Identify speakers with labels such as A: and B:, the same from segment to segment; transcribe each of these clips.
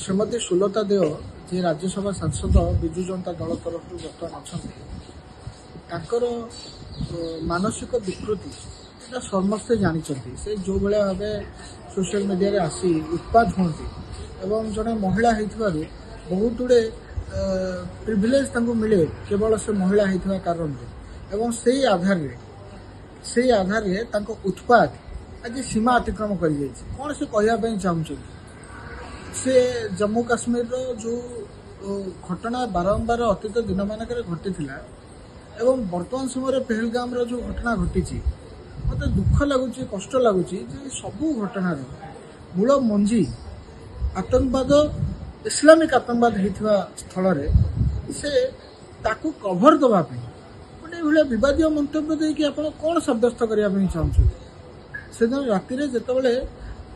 A: श्रीमती सुलता देव जे राज्यसभा सांसद विजु जनता दल तरफ बर्तमान अच्छा मानसिक विकृति समस्ते जानते से जो भाया भाव सोशल मीडिया आसी उत्पाद होती एवं जड़े महिला होती बहुत गुड़े प्रिविलेज मिले केवल से महिला होता कारण एवं से आधार उत्पाद आज सीमा अतिक्रम कर कौन से कहवाई चाहूँ से जम्मू काश्मीर जो घटना बारंबार अतीत दिन मानक घटी एवं वर्तमान समय पहलगाम जो घटना घटी मत दुख लगुच कष्ट लगुच सबू घटनार मूल मंजी आतंकवाद इस्लामिक आतंकवाद होता स्थल से ताकू कभर दवाई गोटे विवाद मंतव्य देकी आप कौन सब्यस्त करने चाहूँ से दिन राति जिते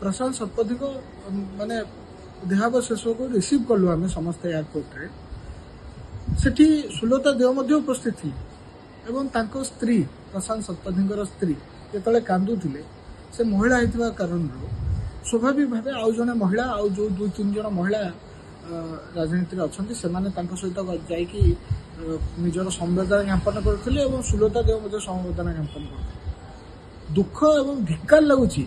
A: प्रशांत शतपथी को माने देहावशेष को रिसीव कलु आम समस्त एयरपोर्ट रे सेठी सुलता देव उपस्थित थी एवं तांको स्त्री प्रशांत शतपथी स्त्री जिते कांदुले से महिला होता कारण स्वाभाविक भाव आउ जड़े महिला आउ जो 2-3 जन महिला राजनीति अच्छा से सहित जाकि निजर संवेदना ज्ञापन करते सुलता देव संवेदना ज्ञापन करते दुख एवं धिक्कार लगुच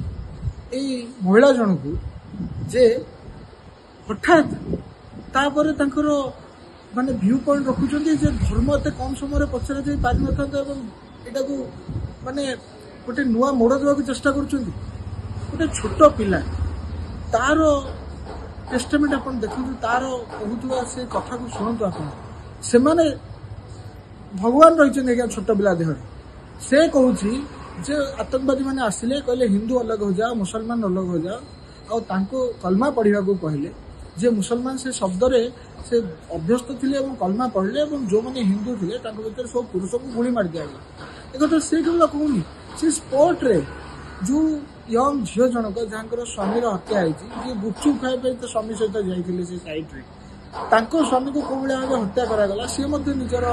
A: महिला जन को जे हठात तापर तांकर माने व्यू पॉइंट रखुचंती जे धर्म एते कम समय पचरा जाई पारि नथांता एवं एटा को माने गोटे नुआ मोड़ देवा चेष्टा करुचंती गोटे छोट पिला तार टेस्टामेंट अपन देखु तार कहूथुवा से कथा को सुनतु अपन से माने भगवान रहिचंती क्या छोट पिला देह से कहूची जे आतंकवादी माने आसिले कहले हिंदू अलग हो जाओ मुसलमान अलग हो जाओ और तांको कलमा पढ़िया को कहले जे मुसलमान से शब्द रे से अभ्यस्त थे कलमा पढ़ले जो मैंने हिंदू थे भर सब पुरुष को गुड़ी मार दिया गला एक से केवल कहूनी से स्पोर्ट रे जो यंग झील जनक जहाँ स्वामी हत्या होती गुपचुप खाई तो स्वामी सहित जाइए से साइड रे तांको स्वामी को कौ भाव हत्या करागला सी निजर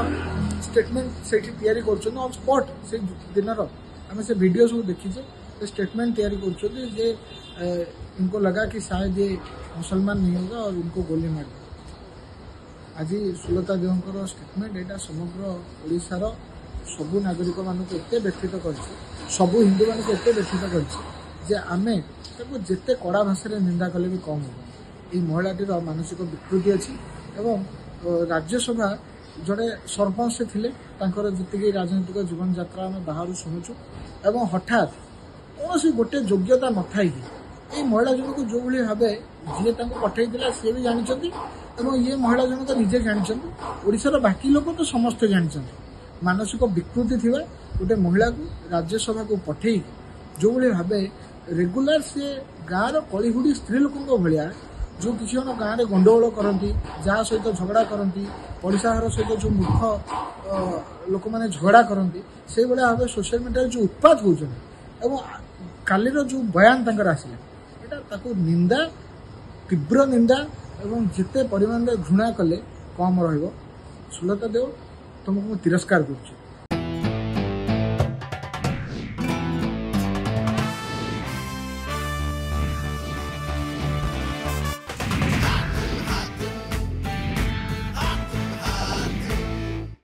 A: स्टेटमेंट से कर स्पॉट से दिन आम से वीडियो सब देखीचे स्टेटमेंट तैयारी कर इनको लगा कि शायद ये मुसलमान नहीं होगा और इनको गोली मार दिया। आज सुलता देव स्टेटमेंट यहाँ समग्र ओडिशार सबू नागरिक मानक एत व्यथित कर सबू हिंदू मानक एत व्यथित कर आमे जिते कड़ा भाषा निंदा कले भी कम हो महिलाटीर मानसिक विकृति अच्छी एवं राज्यसभा जड़े सरपंच थे जी राजनीतिक जीवन यात्रा आम बाहर शुणुचु एवं हठात कौन सी गोटे योग्यता न थी ये महिला जनक जो भाव जी पठे सी भी जानते ये महिला जनक निजे जानते ओडिशार बाकी लोग तो समस्ते जानते मानसिक विकृति थी गोटे महिला को राज्यसभा को पठे जो भाव रेगुलर से गाँव कलीहुड़ी स्त्री लोकों भाया जो किसी जन गाँव में गंडगोल करती जहाँ सहित झगड़ा करती पड़िशा घर सहित जो मूर्ख लोक मैंने झगड़ा करती से भाव सोशल मीडिया जो उत्पाद होती कालीर जो बयान आसला यहाँ निंदा तीव्र निंदा एवं जिते परिमाण घृणा कले कम रहिबो सुलता देव तुमको तिरस्कार करुच्छे।